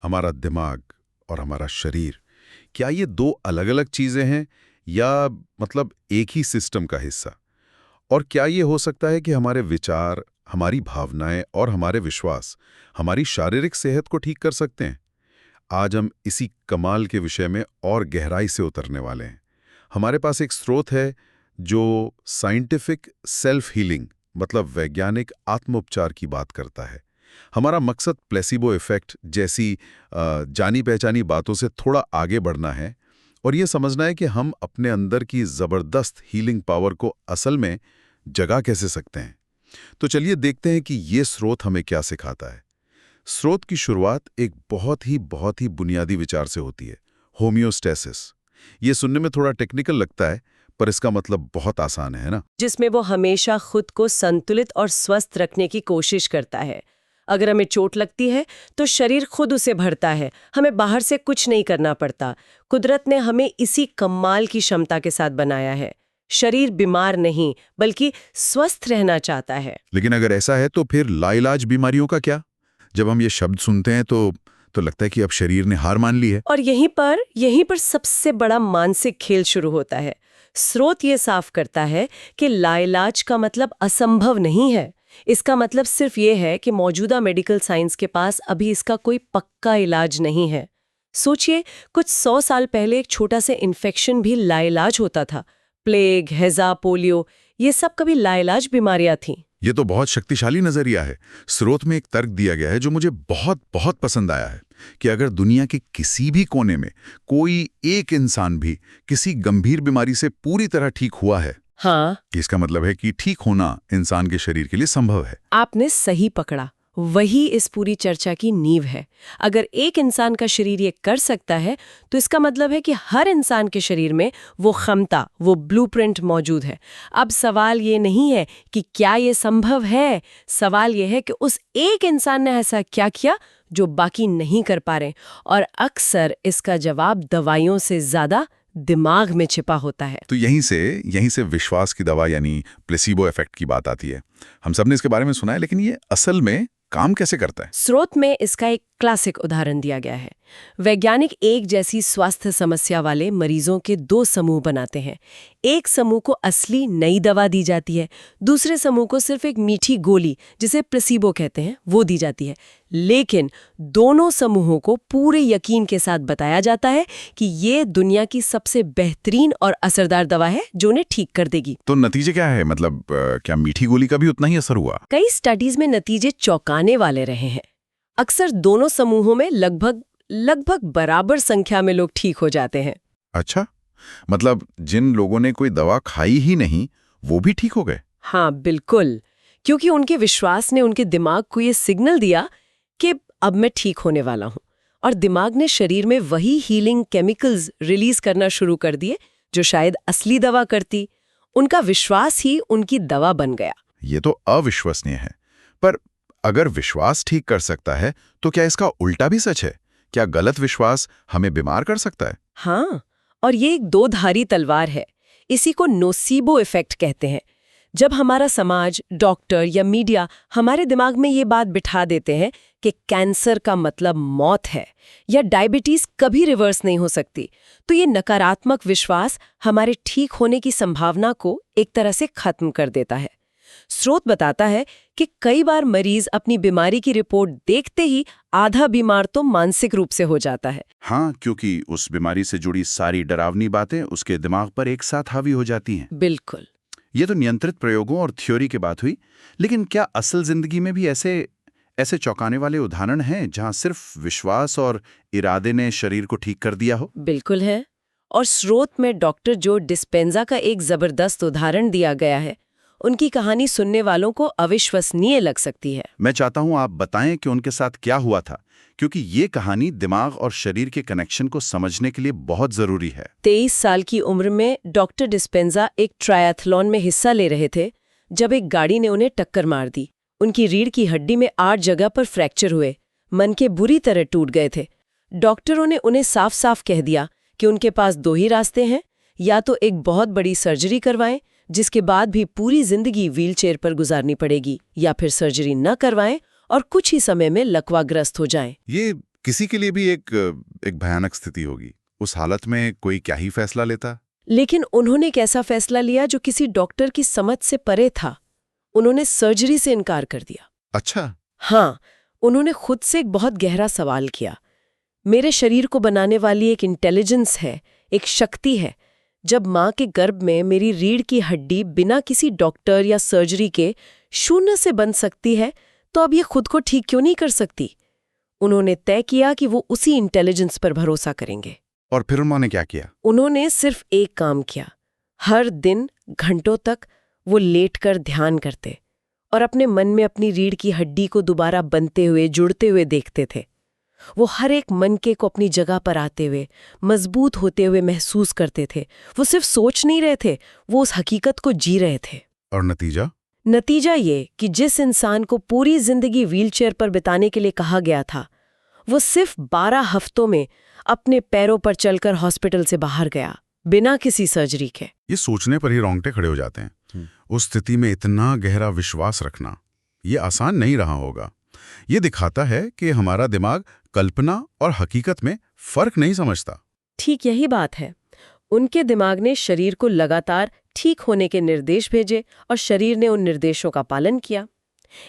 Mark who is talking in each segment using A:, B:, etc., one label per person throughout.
A: हमारा दिमाग और हमारा शरीर, क्या ये दो अलग-अलग चीजें हैं या मतलब एक ही सिस्टम का हिस्सा? और क्या ये हो सकता है कि हमारे विचार, हमारी भावनाएं और हमारे विश्वास हमारी शारीरिक सेहत को ठीक कर सकते हैं? आज हम इसी कमाल के विषय में और गहराई से उतरने वाले हैं। हमारे पास एक स्रोत है जो साइंटिफिक सेल्फ हीलिंग मतलब वैज्ञानिक आत्मोपचार की बात करता है। हमारा मकसद प्लेसिबो इफेक्ट जैसी जानी पहचानी बातों से थोड़ा आगे बढ़ना है और ये समझना है कि हम अपने अंदर की जबरदस्त हीलिंग पावर को असल में जगा कैसे सकते हैं। तो चलिए देखते हैं कि ये स्रोत हमें क्या सिखाता है। स्रोत की शुरुआत एक बहुत ही बुनियादी विचार से होती है, होमियोस्टेसिस। ये सुनने में थोड़ा टेक्निकल लगता है, पर इसका मतलब बहुत आसान है ना?
B: जिसमें वो हमेशा खुद को संतुलित और स्वस्थ रखने की कोशिश करता है। अगर हमें चोट लगती है तो शरीर खुद उसे भरता है, हमें बाहर से कुछ नहीं करना पड़ता। कुदरत ने हमें इसी कमाल की क्षमता के साथ बनाया है। शरीर बीमार नहीं बल्कि स्वस्थ रहना चाहता है।
A: लेकिन अगर ऐसा है तो फिर लाइलाज बीमारियों का क्या? जब हम ये शब्द सुनते हैं तो लगता है कि अब शरीर ने हार मान ली है।
B: और यहीं पर सबसे बड़ा मानसिक खेल शुरू होता है। स्रोत ये साफ करता है कि लाइलाज का मतलब असंभव नहीं है। इसका मतलब सिर्फ ये है कि मौजूदा मेडिकल साइंस के पास अभी इसका कोई पक्का इलाज नहीं है। सोचिए, कुछ 100 साल पहले एक छोटा सा इन्फेक्शन भी लाइलाज होता था। प्लेग, हैजा, पोलियो, ये सब कभी लाइलाज बीमारियां थीं।
A: ये तो बहुत शक्तिशाली नजरिया है। स्रोत में एक तर्क दिया गया है जो मुझे बहुत बहुत पसंद आया है कि अगर दुनिया के किसी भी कोने में कोई एक इंसान भी किसी गंभीर बीमारी से पूरी तरह ठीक हुआ है,
B: हाँ,
A: इसका मतलब है कि ठीक होना इंसान के शरीर के लिए संभव है।
B: आपने सही पकड़ा। वही इस पूरी चर्चा की नींव है। अगर एक इंसान का शरीर ये कर सकता है तो इसका मतलब है कि हर इंसान के शरीर में वो क्षमता, वो ब्लूप्रिंट मौजूद है। अब सवाल ये नहीं है कि क्या ये संभव है, सवाल ये है कि उस एक इंसान ने ऐसा क्या किया जो बाकी नहीं कर पा रहे। और अक्सर इसका जवाब दवाइयों से ज्यादा दिमाग में छिपा होता है।
A: तो यहीं से विश्वास की दवा यानी प्लेसिबो इफेक्ट की बात आती है। हम सबने इसके बारे में सुना है, लेकिन ये असल में काम कैसे करता है?
B: स्रोत में इसका एक क्लासिक उदाहरण दिया गया है। वैज्ञानिक एक जैसी स्वास्थ्य समस्या वाले मरीजों के दो समूह बनाते हैं। एक समूह को असली नई दवा दी जाती है, दूसरे समूह को सिर्फ एक मीठी गोली, जिसे प्लेसिबो कहते हैं, वो दी जाती है। लेकिन दोनों समूहों को पूरे यकीन के साथ बताया जाता है कि ये दुनिया की सबसे बेहतरीन और असरदार दवा है जो उन्हें ठीक कर देगी।
A: तो नतीजे क्या है? मतलब क्या मीठी गोली का भी उतना ही असर हुआ?
B: कई स्टडीज में नतीजे चौंकाने वाले रहे हैं। अक्सर दोनों समूहों में लगभग बराबर संख्या में लोग ठीक हो जाते हैं।
A: अच्छा, मतलब जिन लोगों ने कोई दवा खाई ही नहीं वो भी ठीक हो गए?
B: हाँ, बिल्कुल, क्योंकि उनके विश्वास ने उनके दिमाग को ये सिग्नल दिया कि अब मैं ठीक होने वाला हूँ। और दिमाग ने शरीर में वही हीलिंग केमिकल्स रिलीज करना शुरू कर दिए जो शायद असली दवा करती। उनका विश्वास ही उनकी दवा बन गया।
A: ये तो अविश्वसनीय है। पर अगर विश्वास ठीक कर सकता है तो क्या इसका उल्टा भी सच है? क्या गलत विश्वास हमें बीमार कर सकता है?
B: हाँ, और ये एक दो धारी तलवार है। इसी को नोसीबो इफेक्ट कहते हैं। जब हमारा समाज, डॉक्टर या मीडिया हमारे दिमाग में ये बात बिठा देते हैं कि कैंसर का मतलब मौत है या डायबिटीज कभी रिवर्स नहीं हो सकती, तो ये नकारात्मक विश्वास हमारे ठीक होने की संभावना को एक तरह से खत्म कर देता है। स्रोत बताता है कि कई बार मरीज अपनी बीमारी की रिपोर्ट देखते ही आधा बीमार तो मानसिक रूप से हो जाता है।
A: हाँ, क्योंकि उस बीमारी से जुड़ी सारी डरावनी बातें उसके दिमाग पर एक साथ हावी हो जाती हैं।
B: बिल्कुल।
A: ये तो नियंत्रित प्रयोगों और थ्योरी की बात हुई, लेकिन क्या असल जिंदगी में भी ऐसे चौंकाने वाले उदाहरण हैं जहां सिर्फ विश्वास और इरादे ने शरीर को ठीक कर दिया हो?
B: बिल्कुल है। और स्रोत में डॉक्टर जो डिस्पेंजा का एक जबरदस्त उदाहरण दिया गया है। उनकी कहानी सुनने वालों को अविश्वसनीय लग सकती है।
A: मैं चाहता हूं आप बताएं कि उनके साथ क्या हुआ था, क्योंकि ये कहानी दिमाग और शरीर के कनेक्शन को समझने के लिए बहुत जरूरी है।
B: 23 साल की उम्र में डॉक्टर डिस्पेंजा एक ट्रायथलॉन में हिस्सा ले रहे थे जब एक गाड़ी ने उन्हें टक्कर मार दी। उनकी रीढ़ की हड्डी में 8 जगह पर फ्रैक्चर हुए, मन के बुरी तरह टूट गए थे। डॉक्टरों ने उन्हें साफ साफ कह दिया कि उनके पास दो ही रास्ते हैं, या तो एक बहुत बड़ी सर्जरी करवाएं जिसके बाद भी पूरी जिंदगी व्हीलचेयर पर गुजारनी पड़ेगी, या फिर सर्जरी न करवाएं और कुछ ही समय में लकवाग्रस्त हो जाएं।
A: ये किसी के लिए भी एक भयानक स्थिति होगी। उस हालत में कोई क्या ही फैसला लेता।
B: लेकिन उन्होंने एक ऐसा फैसला लिया जो किसी डॉक्टर की समझ से परे था। उन्होंने सर्जरी से इनकार कर दिया।
A: अच्छा।
B: हाँ, उन्होंने खुद से एक बहुत गहरा सवाल किया। मेरे शरीर को बनाने वाली एक इंटेलिजेंस है, एक शक्ति है। जब माँ के गर्भ में मेरी रीढ़ की हड्डी बिना किसी डॉक्टर या सर्जरी के शून्य से बन सकती है, तो अब ये खुद को ठीक क्यों नहीं कर सकती? उन्होंने तय किया कि वो उसी इंटेलिजेंस पर भरोसा करेंगे।
A: और फिर उन्होंने क्या किया?
B: उन्होंने सिर्फ एक काम किया। हर दिन घंटों तक वो लेटकर ध्यान करते और अपने मन में अपनी रीढ़ की हड्डी को दोबारा बनते हुए, जुड़ते हुए देखते थे। वो हर एक मनके को अपनी जगह पर आते हुए, मजबूत होते हुए महसूस करते थे। वो सिर्फ सोच नहीं रहे थे, वो उस हकीकत को जी रहे थे।
A: और नतीजा?
B: नतीजा ये कि जिस इंसान को पूरी जिंदगी व्हीलचेयर पर बिताने के लिए कहा गया था, वो सिर्फ 12 हफ्तों में अपने पैरों पर चलकर हॉस्पिटल से बाहर गया, बिना किसी सर्जरी के।
A: ये सोचने पर ही रोंगटे खड़े हो जाते हैं। उस स्थिति में इतना गहरा विश्वास रखना, ये आसान नहीं रहा होगा। ये दिखाता है कि हमारा दिमाग कल्पना और हकीकत में फर्क नहीं समझता।
B: ठीक यही बात है। उनके दिमाग ने शरीर को लगातार ठीक होने के निर्देश भेजे और शरीर ने उन निर्देशों का पालन किया।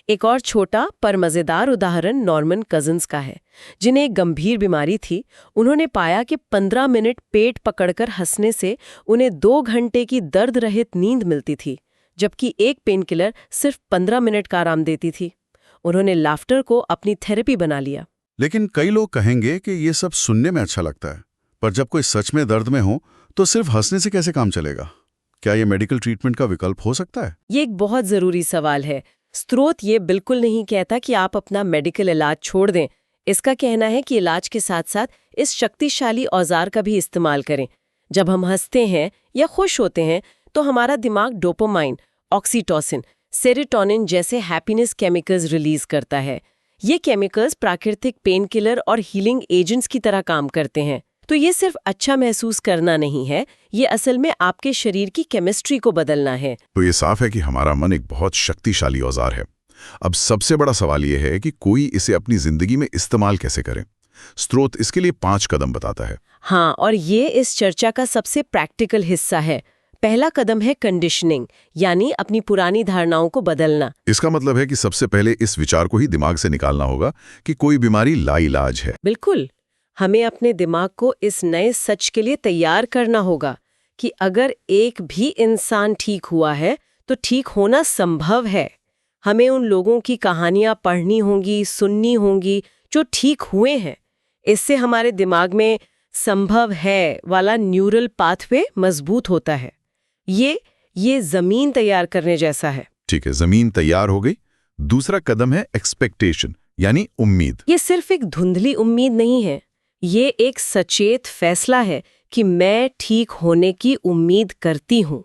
B: एक और छोटा पर मजेदार उदाहरण नॉर्मन कजिन्स का है, जिन्हें एक गंभीर बीमारी थी। उन्होंने पाया कि 15 मिनट पेट पकड़कर हंसने से उन्हें 2 घंटे की दर्द रहित नींद मिलती थी, जबकि एक पेन किलर सिर्फ 15 मिनट का आराम देती थी। उन्होंने लाफ्टर को अपनी थेरेपी बना लिया।
A: लेकिन कई लोग कहेंगे कि ये सब सुनने में अच्छा लगता है, पर जब कोई सच में दर्द में हो तो सिर्फ हंसने से कैसे काम चलेगा? क्या ये मेडिकल ट्रीटमेंट का विकल्प हो सकता है?
B: ये एक बहुत जरूरी सवाल है। स्रोत ये बिल्कुल नहीं कहता कि आप अपना मेडिकल इलाज छोड़ दें। इसका कहना है कि इलाज के साथ साथ इस शक्तिशाली औजार का भी इस्तेमाल करें। जब हम हंसते हैं या खुश होते हैं तो हमारा दिमाग डोपामाइन, ऑक्सीटोसिन, सेरोटोनिन जैसे हैप्पीनेस केमिकल्स रिलीज करता है। ये केमिकल्स प्राकृतिक पेन किलर और हीलिंग एजेंट्स की तरह काम करते हैं। तो ये सिर्फ अच्छा महसूस करना नहीं है, ये असल में आपके शरीर की केमिस्ट्री को बदलना है।
A: तो ये साफ है कि हमारा मन एक बहुत शक्तिशाली औजार है। अब सबसे बड़ा सवाल ये है कि कोई इसे अपनी जिंदगी में इस्तेमाल कैसे करे। स्रोत इसके लिए 5 कदम बताता है।
B: हाँ, और ये इस चर्चा का सबसे प्रैक्टिकल हिस्सा है। पहला कदम है कंडीशनिंग, यानी अपनी पुरानी धारणाओं को बदलना।
A: इसका मतलब है कि सबसे पहले इस विचार को ही दिमाग से निकालना होगा कि कोई बीमारी लाइलाज है।
B: बिल्कुल, हमें अपने दिमाग को इस नए सच के लिए तैयार करना होगा कि अगर एक भी इंसान ठीक हुआ है तो ठीक होना संभव है। हमें उन लोगों की कहानियां पढ़नी होंगी, सुननी होंगी जो ठीक हुए हैं। इससे हमारे दिमाग में संभव है वाला न्यूरल पाथवे मजबूत होता है। ये जमीन तैयार करने जैसा है।
A: ठीक है, जमीन तैयार हो गई। दूसरा कदम है एक्सपेक्टेशन, यानी उम्मीद।
B: ये सिर्फ एक धुंधली उम्मीद नहीं है, ये एक सचेत फैसला है कि मैं ठीक होने की उम्मीद करती हूँ।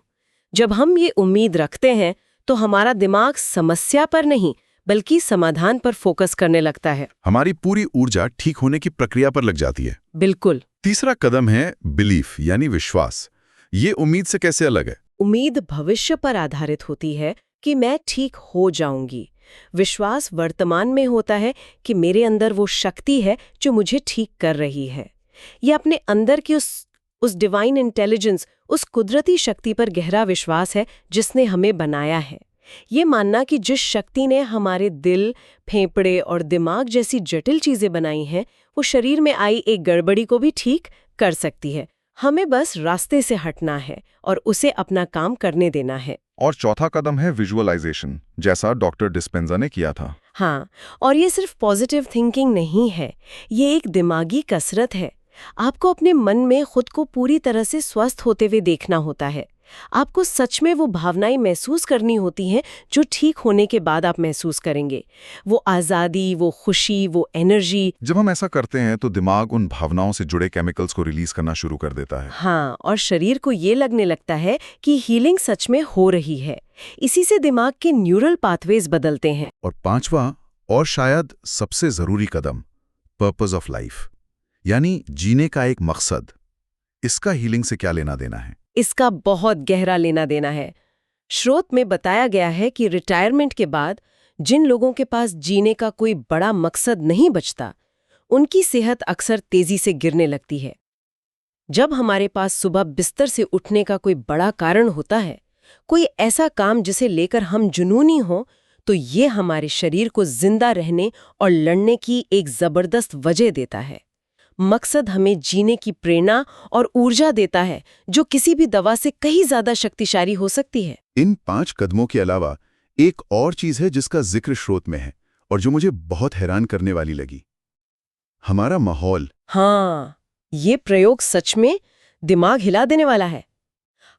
B: जब हम ये उम्मीद रखते हैं तो हमारा दिमाग समस्या पर नहीं बल्कि समाधान पर फोकस करने लगता है।
A: हमारी पूरी ऊर्जा ठीक होने की प्रक्रिया पर लग जाती है।
B: बिल्कुल।
A: तीसरा कदम है बिलीफ, यानी विश्वास। ये उम्मीद से कैसे अलग है?
B: उम्मीद भविष्य पर आधारित होती है कि मैं ठीक हो जाऊंगी। विश्वास वर्तमान में होता है कि मेरे अंदर वो शक्ति है जो मुझे ठीक कर रही है। ये अपने अंदर की उस डिवाइन इंटेलिजेंस, उस कुदरती शक्ति पर गहरा विश्वास है जिसने हमें बनाया है। ये मानना कि जिस शक्ति ने हमारे दिल, फेफड़े और दिमाग जैसी जटिल चीजें बनाई हैं, वो शरीर में आई एक गड़बड़ी को भी ठीक कर सकती है। हमें बस रास्ते से हटना है और उसे अपना काम करने देना है।
C: और चौथा कदम है विजुअलाइजेशन, जैसा डॉक्टर डिस्पेंजा ने किया था।
B: हाँ, और ये सिर्फ पॉजिटिव थिंकिंग नहीं है, ये एक दिमागी कसरत है। आपको अपने मन में खुद को पूरी तरह से स्वस्थ होते हुए देखना होता है। आपको सच में वो भावनाएं महसूस करनी होती हैं जो ठीक होने के बाद आप महसूस करेंगे। वो आज़ादी, वो खुशी, वो एनर्जी।
C: जब हम ऐसा करते हैं तो दिमाग उन भावनाओं से जुड़े केमिकल्स को रिलीज करना शुरू कर देता है।
B: हाँ, और शरीर को ये लगने लगता है कि हीलिंग सच में हो रही है। इसी से दिमाग के न्यूरल पाथवेज बदलते हैं।
A: और पांचवा और शायद सबसे जरूरी कदम, पर्पस ऑफ लाइफ, यानी जीने का एक मकसद। इसका हीलिंग से क्या लेना देना है?
B: इसका बहुत गहरा लेना देना है। स्रोत में बताया गया है कि रिटायरमेंट के बाद जिन लोगों के पास जीने का कोई बड़ा मकसद नहीं बचता, उनकी सेहत अक्सर तेजी से गिरने लगती है। जब हमारे पास सुबह बिस्तर से उठने का कोई बड़ा कारण होता है, कोई ऐसा काम जिसे लेकर हम जुनूनी हो, तो ये हमारे शरीर को जिंदा रहने और लड़ने की एक जबरदस्त वजह देता है। मकसद हमें जीने की प्रेरणा और ऊर्जा देता है, जो किसी भी दवा से कहीं ज्यादा शक्तिशाली हो सकती है।
A: इन 5 कदमों के अलावा एक और चीज है जिसका जिक्र स्रोत में है और जो मुझे बहुत हैरान करने वाली लगी। हमारा माहौल।
B: हाँ, ये प्रयोग सच में दिमाग हिला देने वाला है।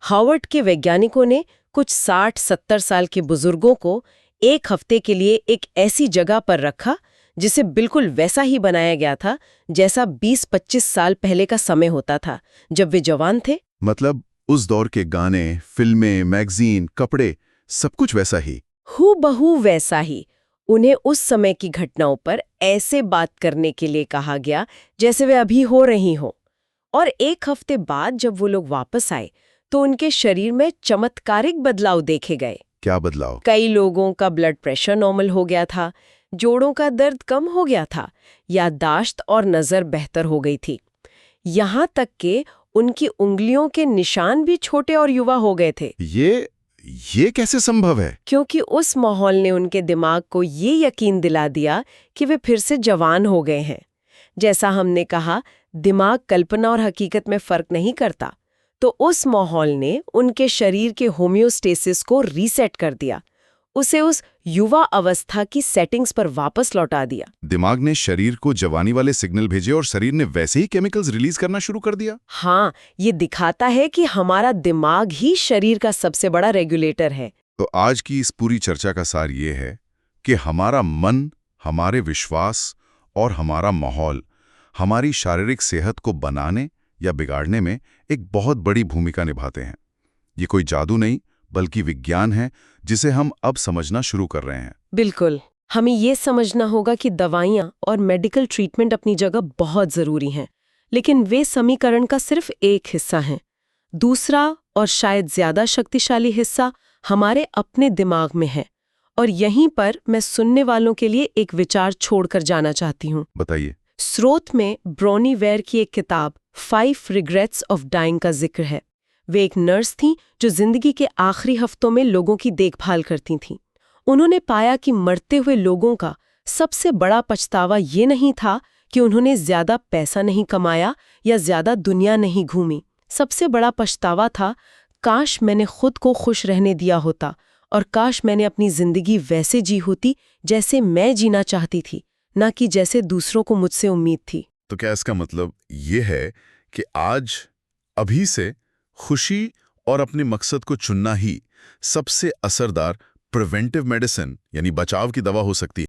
B: हार्वर्ड के वैज्ञानिकों ने कुछ 60-70 साल के बुजुर्गों को एक हफ्ते के लिए एक ऐसी जगह पर रखा जिसे बिल्कुल वैसा ही बनाया गया था जैसा 20-25 साल पहले का समय होता था जब वे जवान थे।
A: मतलब उस दौर के गाने, फिल्में, मैगजीन, कपड़े, सब कुछ वैसा ही।
B: हूबहू वैसा ही। उन्हें उस समय की घटनाओं पर ऐसे बात करने के लिए कहा गया जैसे वे अभी हो रही हों। और एक हफ्ते बाद जब वो लोग वापस आए तो उनके शरीर में चमत्कारिक बदलाव देखे गए।
A: क्या बदलाव?
B: कई लोगों का ब्लड प्रेशर नॉर्मल हो गया था, जोड़ों का दर्द कम हो गया था, याददाश्त और नजर बेहतर हो गई थी। यहाँ तक कि उनकी उंगलियों के निशान भी छोटे और युवा हो गए थे।
A: ये कैसे संभव है?
B: क्योंकि उस माहौल ने उनके दिमाग को ये यकीन दिला दिया कि वे फिर से जवान हो गए हैं। जैसा हमने कहा, दिमाग कल्पना और हकीकत में फर्क नहीं करता, तो उस माहौल ने उनके शरीर के होम्योस्टेसिस को रीसेट कर दिया, उसे उस युवा अवस्था की सेटिंग्स पर वापस लौटा दिया।
A: दिमाग ने शरीर को जवानी वाले सिग्नल भेजे और शरीर ने वैसे ही केमिकल्स रिलीज करना शुरू कर दिया।
B: हाँ, ये दिखाता है कि हमारा दिमाग ही शरीर का सबसे बड़ा रेगुलेटर है।
A: तो आज की इस पूरी चर्चा का सार ये है कि हमारा मन, हमारे विश्वास और हमारा माहौल हमारी शारीरिक सेहत को बनाने या बिगाड़ने में एक बहुत बड़ी भूमिका निभाते हैं। ये कोई जादू नहीं, बल्कि विज्ञान है जिसे हम अब समझना शुरू कर रहे हैं।
B: बिल्कुल, हमें ये समझना होगा कि दवाइयाँ और मेडिकल ट्रीटमेंट अपनी जगह बहुत जरूरी हैं, लेकिन वे समीकरण का सिर्फ एक हिस्सा हैं। दूसरा और शायद ज्यादा शक्तिशाली हिस्सा हमारे अपने दिमाग में है। और यहीं पर मैं सुनने वालों के लिए एक विचार छोड़कर जाना चाहती हूँ।
A: बताइए।
B: स्रोत में ब्रोनी वेयर की एक किताब 5 Regrets of Dying का जिक्र है। वे एक नर्स थीं जो जिंदगी के आखिरी हफ्तों में लोगों की देखभाल करती थीं। उन्होंने पाया कि मरते हुए लोगों का सबसे बड़ा पछतावा ये नहीं था कि उन्होंने ज्यादा पैसा नहीं कमाया या ज्यादा दुनिया नहीं घूमी। सबसे बड़ा पछतावा था, काश मैंने खुद को खुश रहने दिया होता और काश मैंने अपनी जिंदगी वैसे जी होती जैसे मैं जीना चाहती थी, ना कि जैसे दूसरों को मुझसे उम्मीद थी।
A: तो क्या इसका मतलब ये है कि आज अभी से खुशी और अपने मकसद को चुनना ही सबसे असरदार प्रिवेंटिव मेडिसिन यानी बचाव की दवा हो सकती है?